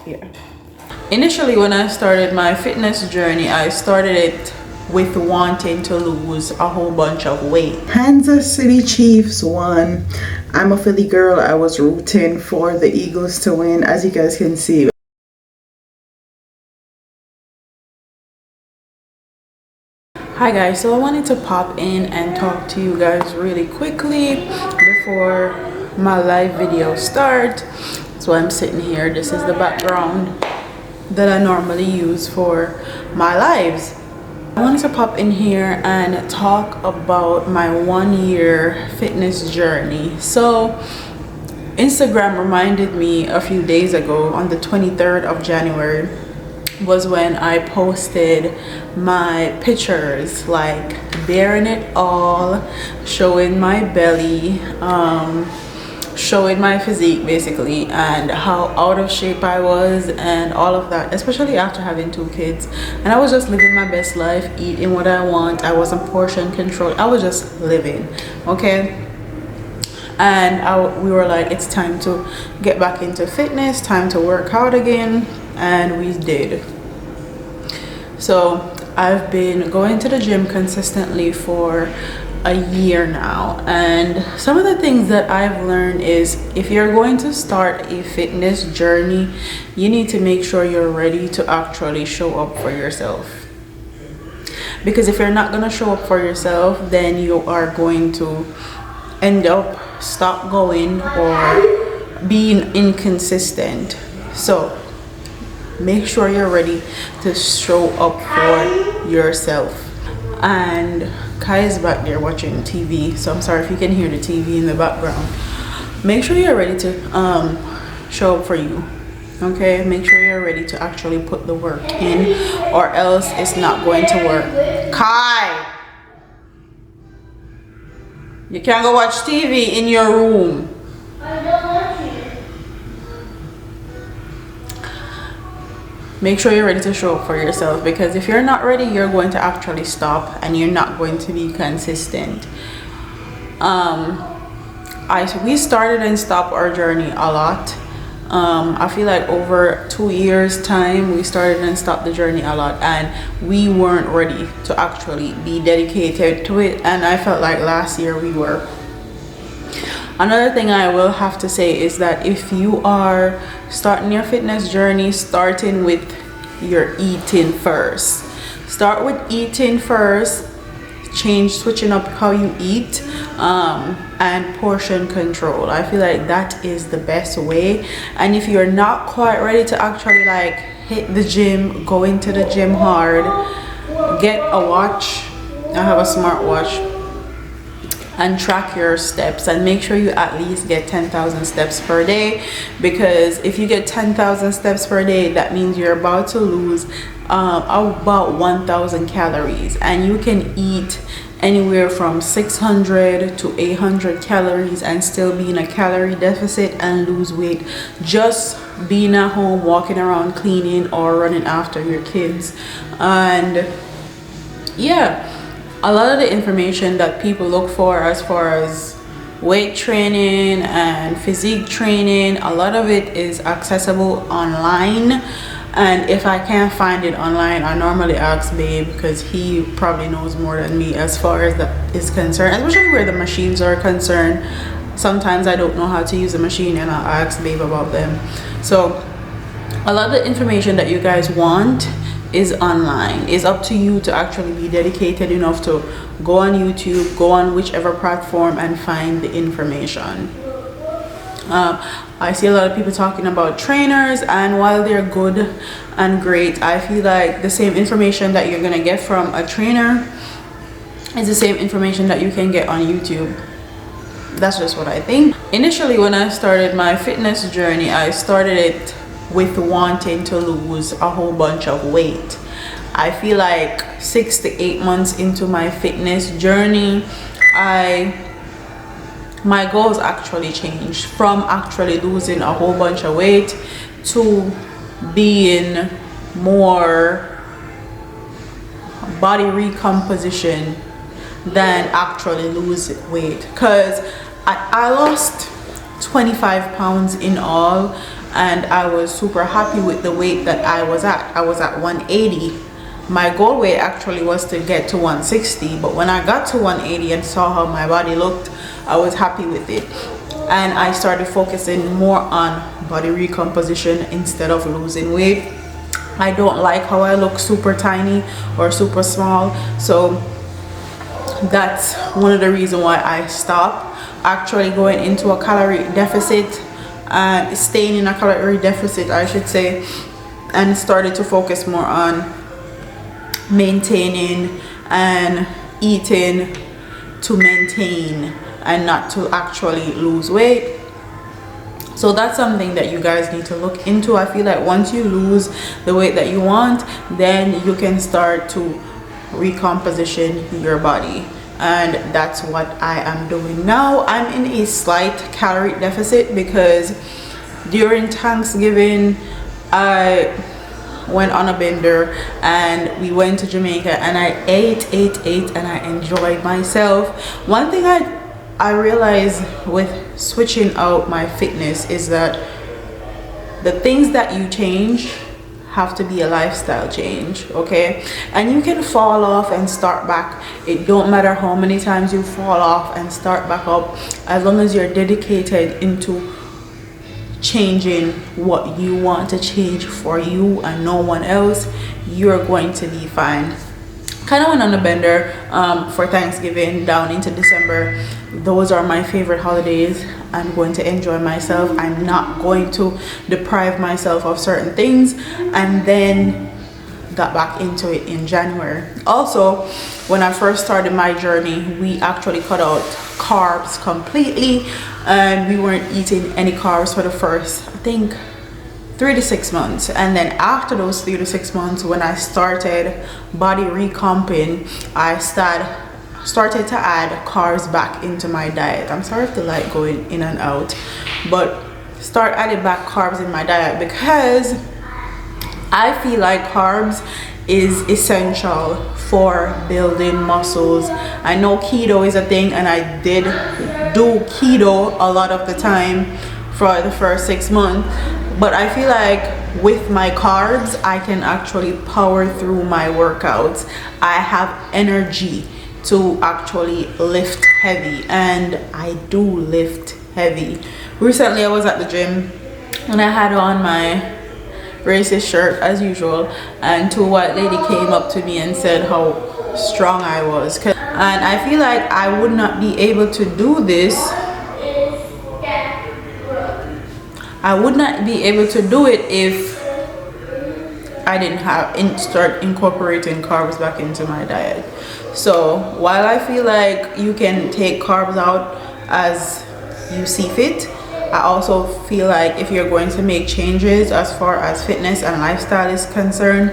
here. Initially, when I started my fitness journey, I started it with wanting to lose a whole bunch of weight. Kansas City Chiefs won. I'm a Philly girl. I was rooting for the Eagles to win, as you guys can see. Hi guys, so I wanted to pop in and talk to you guys really quickly before my live video starts. So I'm sitting here. This is the background that I normally use for my lives. I wanted to pop in here and talk about my 1 year fitness journey. So Instagram reminded me a few days ago, on the 23rd of January was when I posted my pictures, like bearing it all, showing my belly, showing my physique basically, and how out of shape I was and all of that, especially after having 2 kids. And I was just living my best life, eating what I want. I wasn't portion controlled. I was just living, okay? And we were like, it's time to get back into fitness, time to work out again, and we did. So I've been going to the gym consistently for a year now, and some of the things that I've learned is, if you're going to start a fitness journey, you need to make sure you're ready to actually show up for yourself. Because if you're not going to show up for yourself, then you are going to end up stop going or being inconsistent. So make sure you're ready to show up for yourself. And Kai is back there watching TV, so I'm sorry if you can hear the TV in the background. Make sure you're ready to show up for you, okay? Make sure you're ready to actually put the work in, or else it's not going to work. Kai, you can't go watch TV in your room. Make sure you're ready to show up for yourself, because if you're not ready, you're going to actually stop and you're not going to be consistent. We started and stopped our journey a lot. I feel like over 2 years time, we started and stopped the journey a lot, and we weren't ready to actually be dedicated to it. And I felt like last year we were. Another thing I will have to say is that if you are starting your fitness journey, starting with your eating first. Start with eating first, switching up how you eat, and portion control. I feel like that is the best way. And if you're not quite ready to actually like hit the gym, go into the gym hard, get a watch. I have a smart watch, and track your steps, and make sure you at least get 10,000 steps per day. Because if you get 10,000 steps per day, that means you're about to lose about 1,000 calories, and you can eat anywhere from 600 to 800 calories and still be in a calorie deficit and lose weight, just being at home, walking around, cleaning, or running after your kids. And yeah, a lot of the information that people look for as far as weight training and physique training, a lot of it is accessible online. And if I can't find it online, I normally ask Babe, because he probably knows more than me as far as that is concerned, especially where the machines are concerned. Sometimes I don't know how to use a machine, and I'll ask Babe about them. So a lot of the information that you guys want is online. It's up to you to actually be dedicated enough to go on YouTube, go on whichever platform, and find the information. I see a lot of people talking about trainers, and while they're good and great, I feel like the same information that you're gonna get from a trainer is the same information that you can get on YouTube. That's just what I think. Initially, when I started my fitness journey, I started it with wanting to lose a whole bunch of weight. I feel like 6 to 8 months into my fitness journey, my goals actually changed from actually losing a whole bunch of weight to being more body recomposition than actually lose weight. Because I lost 25 pounds in all, and I was super happy with the weight that I was at. I was at 180. My goal weight actually was to get to 160, but when I got to 180 and saw how my body looked, I was happy with it. And I started focusing more on body recomposition instead of losing weight. I don't like how I look super tiny or super small, so that's one of the reasons why I stopped actually going into a calorie deficit, staying in a calorie deficit I should say, and started to focus more on maintaining and eating to maintain and not to actually lose weight. So that's something that you guys need to look into. I feel like once you lose the weight that you want, then you can start to recomposition your body, and that's what I am doing now. I'm in a slight calorie deficit because during Thanksgiving I went on a bender and we went to Jamaica, and I ate and I enjoyed myself. One thing I realized with switching out my fitness is that the things that you change have to be a lifestyle change, okay? And you can fall off and start back. It don't matter how many times you fall off and start back up, as long as you're dedicated into changing what you want to change for you and no one else, you're going to be fine. Kind of went on a bender for Thanksgiving down into December. Those are my favorite holidays. I'm going to enjoy myself. I'm not going to deprive myself of certain things, and then got back into it in January. Also, when I first started my journey, we actually cut out carbs completely, and we weren't eating any carbs for the first, I think, 3 to 6 months. And then after those 3 to 6 months, when I started body recomping, I started to add carbs back into my diet. I'm sorry if the light going in and out, but start adding back carbs in my diet because I feel like carbs is essential for building muscles. I know keto is a thing, and I did do keto a lot of the time for the first 6 months, but I feel like with my carbs I can actually power through my workouts. I have energy to actually lift heavy, and I do lift heavy. Recently I was at the gym and I had on my racist shirt as usual, and two white lady came up to me and said how strong I was, and I feel like I would not be able to do this. I would not be able to do it if I didn't start incorporating carbs back into my diet. So while I feel like you can take carbs out as you see fit, I also feel like if you're going to make changes as far as fitness and lifestyle is concerned,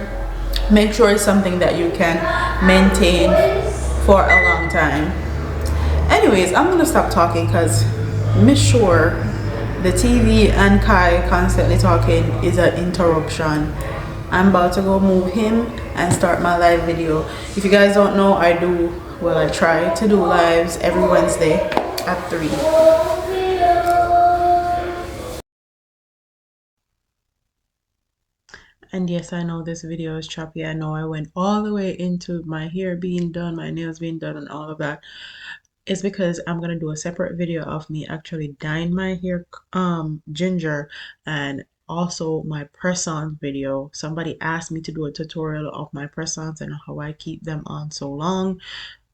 make sure it's something that you can maintain for a long time. Anyways, I'm gonna stop talking because Miss Sure, the TV and Kai constantly talking is an interruption. I'm about to go move him and start my live video. If you guys don't know, I try to do lives every Wednesday at 3. And yes, I know this video is choppy. I know I went all the way into my hair being done, my nails being done, and all of that. It's because I'm gonna do a separate video of me actually dyeing my hair ginger, and also my press-on video. Somebody asked me to do a tutorial of my press-ons and how I keep them on so long,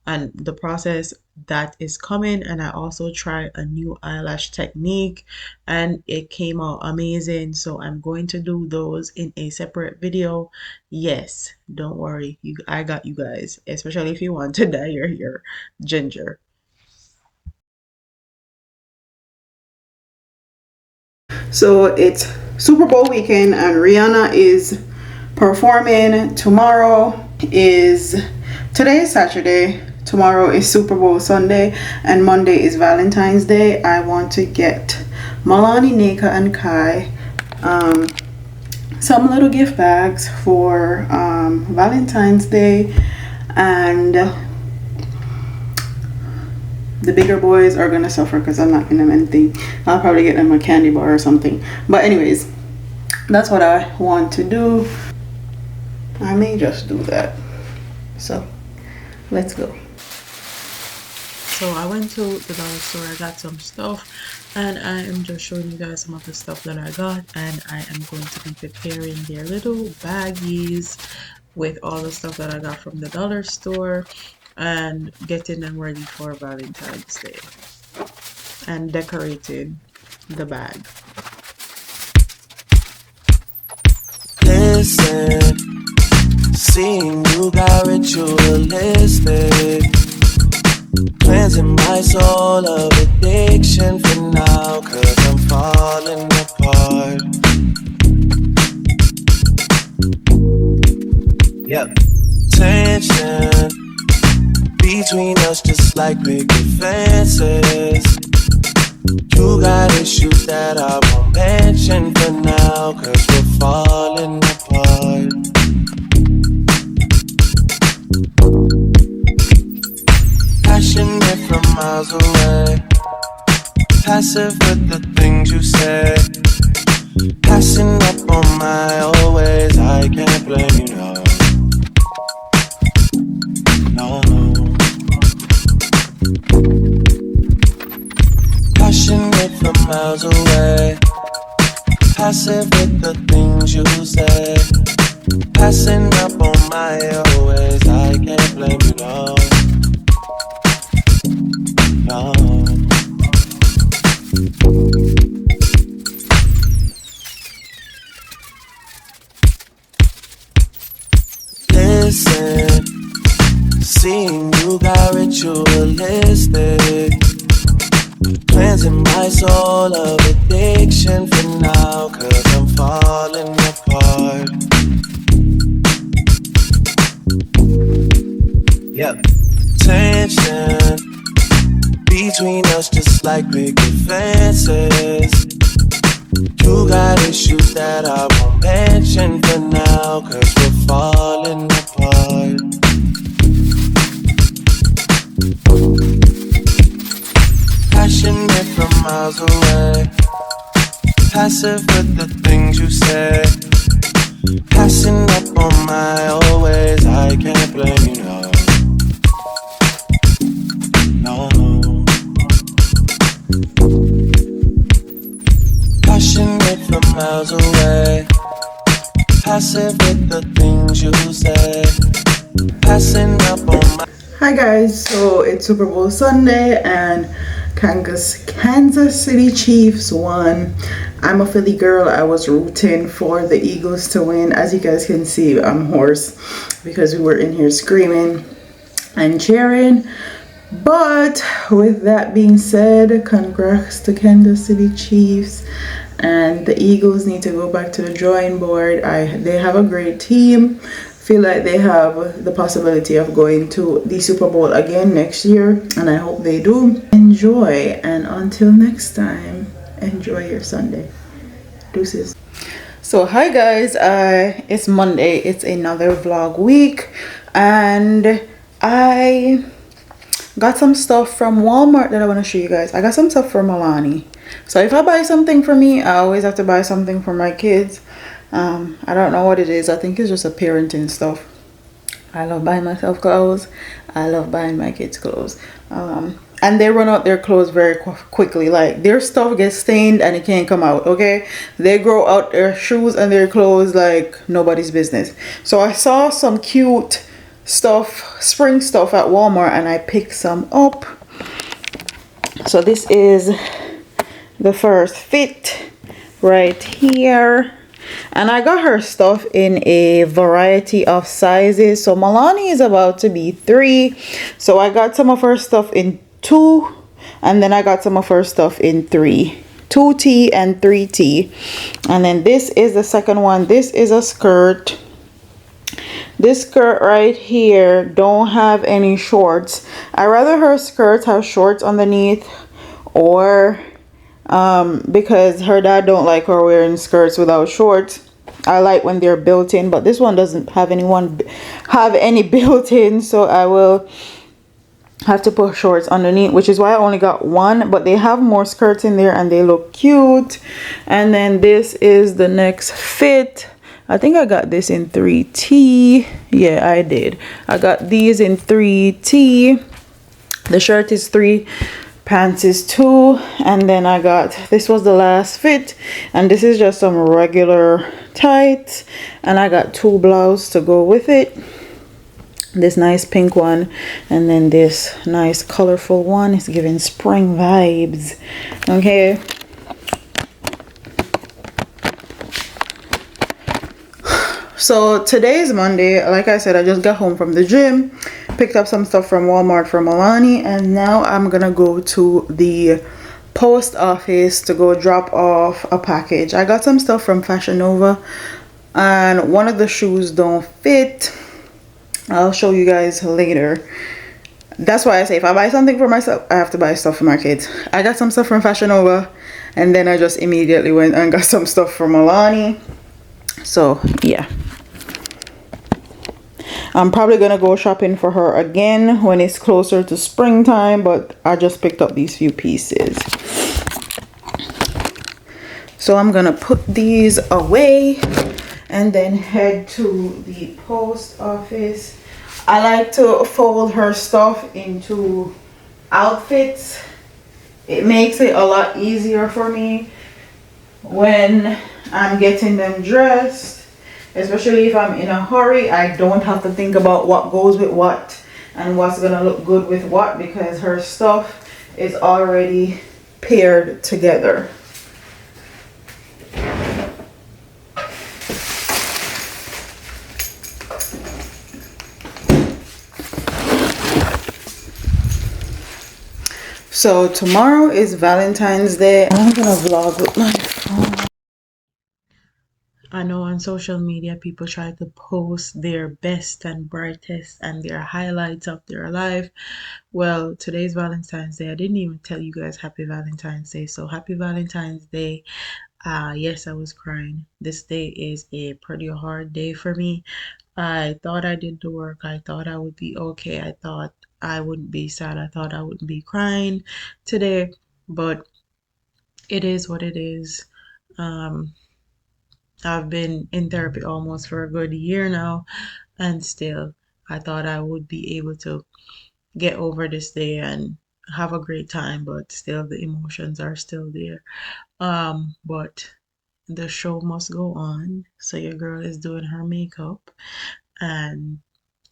and the process that is coming. And I also tried a new eyelash technique and it came out amazing, so I'm going to do those in a separate video. Yes, don't worry, I got you guys, especially if you want to dye your hair ginger. So it's Super Bowl weekend and Rihanna is performing. Today is Saturday, tomorrow is Super Bowl Sunday, and Monday is Valentine's Day. I want to get Malani, Nika, and Kai some little gift bags for Valentine's Day, and the bigger boys are gonna suffer because I'm not getting them anything. I'll probably get them a candy bar or something. But anyways, that's what I want to do. I may just do that. So let's go. So I went to the dollar store, I got some stuff, and I am just showing you guys some of the stuff that I got, and I am going to be preparing their little baggies with all the stuff that I got from the dollar store and getting them ready for Valentine's Day and decorating the bag. Listen, seeing you got ritualistic, cleansing my soul of addiction for now, 'cause I'm falling apart. Yeah, tension between us just like picket fences. You got issues that I won't mention for now, 'cause we're falling apart. Passionate from miles away, passive with the things you say, passing up on my old ways. I can't blame you, no. No. Passionate from miles away, passive with the things you say, passing up on my old ways. I can't blame you, no. No. Listen, seeing you got ritualistic, cleansing my soul of addiction for now, 'cause I'm falling apart. Yep, tension between us just like picket fences. You got issues that I won't mention for now, 'cause we're falling apart. Passionate from miles away, passive with the things you say, passing up on my old ways. I can't blame you, no. No. Passionate from miles away, passive with the things you say, passing up on my... Hi guys, so it's Super Bowl Sunday and Kansas City Chiefs won. I'm a Philly girl. I was rooting for the Eagles to win. As you guys can see, I'm hoarse because we were in here screaming and cheering. But with that being said, congrats to Kansas City Chiefs, and the Eagles need to go back to the drawing board. They have a great team. Feel like they have the possibility of going to the Super Bowl again next year, and I hope they do. Enjoy, and until next time, enjoy your Sunday. Deuces. So hi guys, it's Monday. It's another vlog week, and I got some stuff from Walmart that I want to show you guys. I got some stuff for Milani. So if I buy something for me, I always have to buy something for my kids. I don't know what it is. I think it's just a parenting stuff. I love buying myself clothes. I love buying my kids clothes. And they run out their clothes very quickly. Like, their stuff gets stained and it can't come out, okay? They grow out their shoes and their clothes like nobody's business. So I saw some cute stuff, spring stuff at Walmart, and I picked some up. So this is the first fit right here, and I got her stuff in a variety of sizes. So Milani is about to be 3, so I got some of her stuff in 2, and then I got some of her stuff in 3, 2T and 3T. And then this is the second one. This is a skirt. This skirt right here don't have any shorts. I rather her skirts have shorts underneath, or because her dad don't like her wearing skirts without shorts. I like when they're built in, but this one doesn't have any built in, so I will have to put shorts underneath, which is why I only got one, but they have more skirts in there and they look cute. And then this is the next fit. I think I got this in 3T. Yeah, I did. I got these in 3T. The shirt is 3, pants is 2, and then I got, this was the last fit, and this is just some regular tights, and I got 2 blouses to go with it. This nice pink one, and then this nice colorful one. It's giving spring vibes. Okay, so today is Monday. Like I said, I just got home from the gym, picked up some stuff from Walmart for Milani, and now I'm gonna go to the post office to go drop off a package. I got some stuff from Fashion Nova, and one of the shoes don't fit. I'll show you guys later. That's why I say if I buy something for myself, I have to buy stuff for my kids. I got some stuff from Fashion Nova, and then I just immediately went and got some stuff from Milani. So yeah, I'm probably gonna go shopping for her again when it's closer to springtime, but I just picked up these few pieces. So I'm gonna put these away and then head to the post office. I like to fold her stuff into outfits. It makes it a lot easier for me when I'm getting them dressed, especially if I'm in a hurry. I don't have to think about what goes with what and what's gonna look good with what, because her stuff is already paired together. So tomorrow is Valentine's Day. I'm gonna vlog with my phone. I know on social media people try to post their best and brightest and their highlights of their life. Well, today's Valentine's Day. I didn't even tell you guys happy Valentine's Day. So happy Valentine's Day. Yes, I was crying. This day is a pretty hard day for me. I thought I did the work. I thought I would be okay. I thought I wouldn't be sad. I thought I wouldn't be crying today, but it is what it is. I've been in therapy almost for a good year now, and still, I thought I would be able to get over this day and have a great time, but still, the emotions are still there. But the show must go on. So your girl is doing her makeup and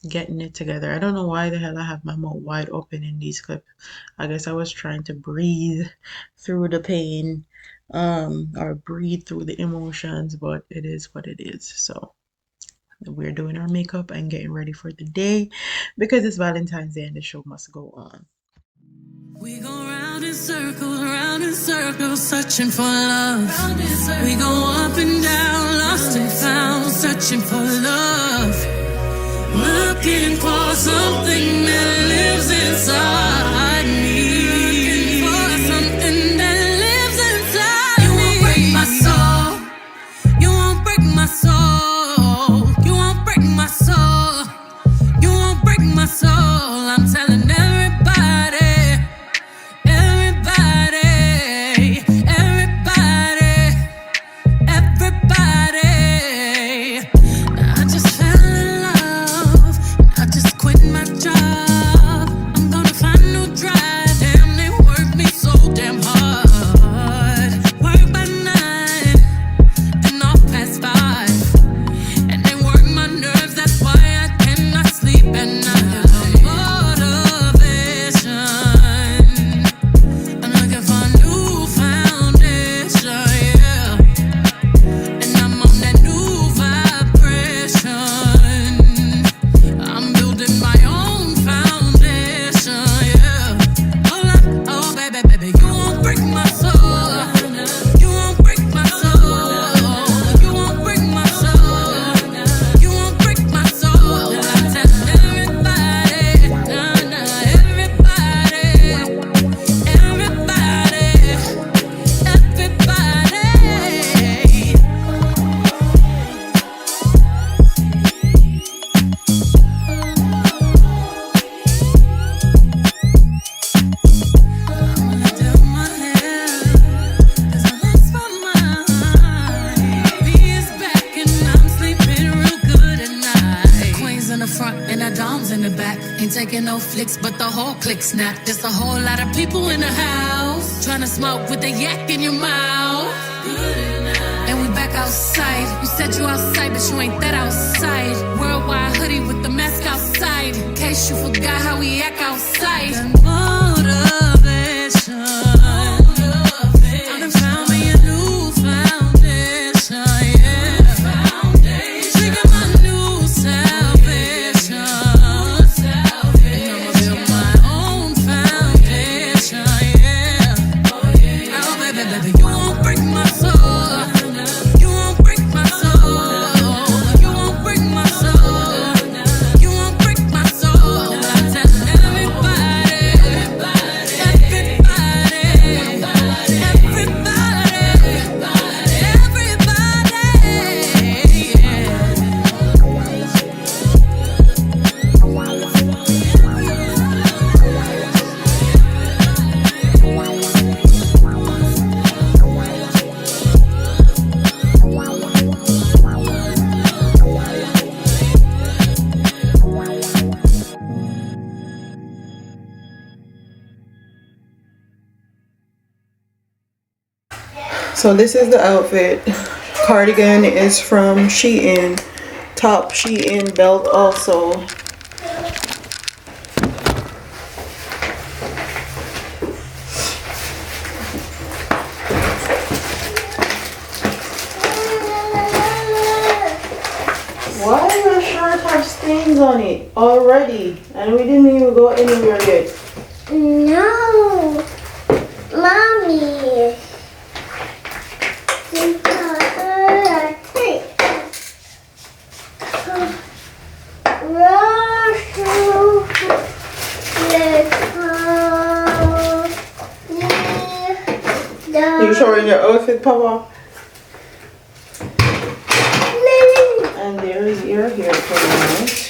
getting it together. I don't know why the hell I have my mouth wide open in these clips. I guess I was trying to breathe through the pain, or breathe through the emotions, but it is what it is. So we're doing our makeup and getting ready for the day because it's Valentine's Day and the show must go on. We go round in circles, searching for love. We go up and down, lost and found, searching for love. Looking for something that lives inside me. Looking for something that lives inside me. You won't break my soul. You won't break my soul. You won't break my soul. You won't break my soul. I'm telling everybody. Everybody. I just fell in love. I just quit my job. I'm gonna find the back. Ain't taking no flicks, but the whole click snap. There's a whole lot of people in the house trying to smoke with the yak in your mouth. And we back outside. You said you outside, but you ain't that outside. Worldwide hoodie with the mask outside. In case you forgot how we act outside. Motivation. I done found me a new foundation, yeah. Trigger my new salvation. And I'ma build my own foundation, yeah. Oh, baby, baby, you won't break my soul. You won't break my soul. You won't break my soul. You won't break my soul. I tell everybody, everybody, So this is the outfit. Cardigan is from Shein. Top Shein, belt also. Why does your shirt have stains on it already? And we didn't even go anywhere yet. No, Mommy. You showing your outfit, Papa? And there's your hair tonight.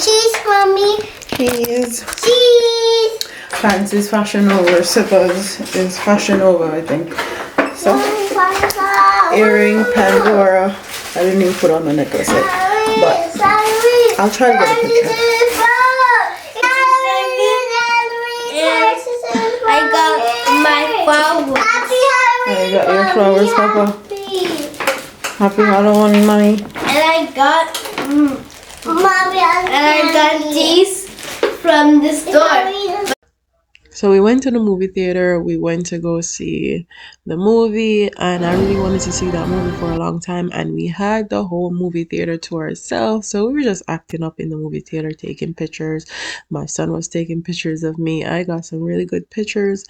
Cheese, Mommy. Cheese. Cheese. Pants is fashion over. Slippers is fashion over, I think. So, earring, Pandora. I didn't even put on my necklace yet. But I'll try to get a picture. I got my flowers. I got your flowers, Papa. Happy Halloween, Mommy. And I got Mommy, and I got these from the store. So we went to the movie theater. We went to go see the movie, and I really wanted to see that movie for a long time, and we had the whole movie theater to ourselves. So we were just acting up in the movie theater, taking pictures. My son was taking pictures of me. I got some really good pictures,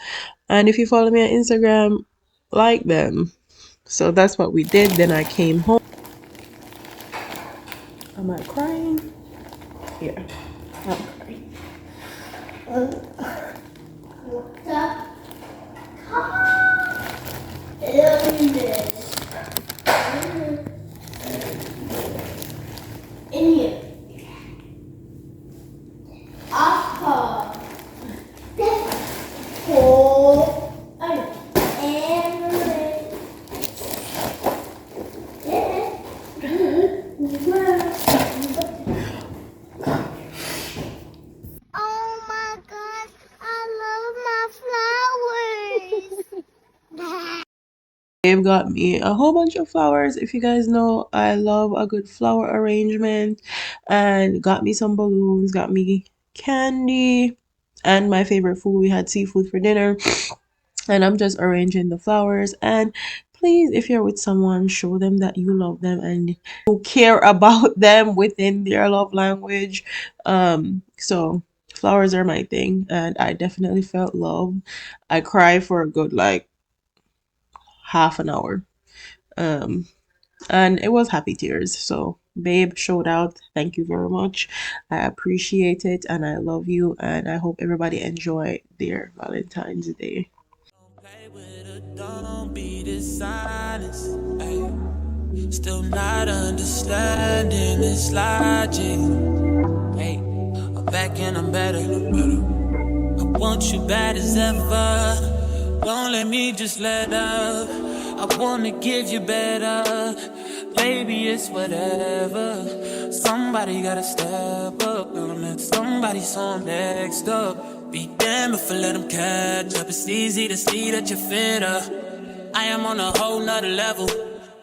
and if you follow me on Instagram, like them. So that's what we did. Then I came home. Am I crying? Yeah, I'm crying. In here. Aha. Oh. Oh my God, I love my flowers. They've got me a whole bunch of flowers. If you guys know, I love a good flower arrangement, and got me some balloons, got me candy, and my favorite food. We had seafood for dinner, and I'm just arranging the flowers. And please, if you're with someone, show them that you love them and you care about them within their love language. So flowers are my thing, and I definitely felt love. I cried for a good like half an hour. Um, and it was happy tears. So, babe showed out. Thank you very much. I appreciate it, and I love you, and I hope everybody enjoy their Valentine's Day. Play with her, don't be dishonest. Ay. Still not understanding this logic. Hey, I'm back and I'm better. I want you bad as ever. Don't let me just let up. I wanna give you better. Baby, it's whatever. Somebody gotta step up. Don't let somebody so I'm next up. Be damned if I let them catch up. It's easy to see that you're fitter. I am on a whole nother level.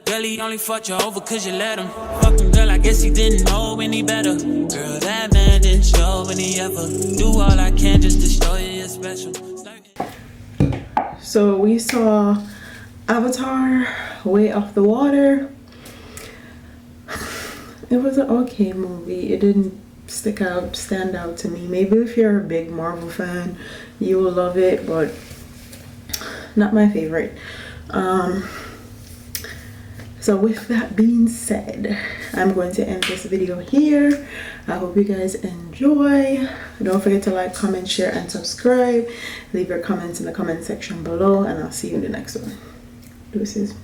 Girl, he only fucked you over cause you let him. Fuck him, girl, I guess he didn't know any better. Girl, that man didn't show any ever. Do all I can just to show you you're special. So we saw Avatar, Way Off the Water. It was an okay movie. It didn't stand out to me. Maybe if you're a big Marvel fan, you will love it, but not my favorite. So with that being said, I'm going to end this video here. I hope you guys enjoy. Don't forget to like, comment, share, and subscribe. Leave your comments in the comment section below, and I'll see you in the next one. Deuces.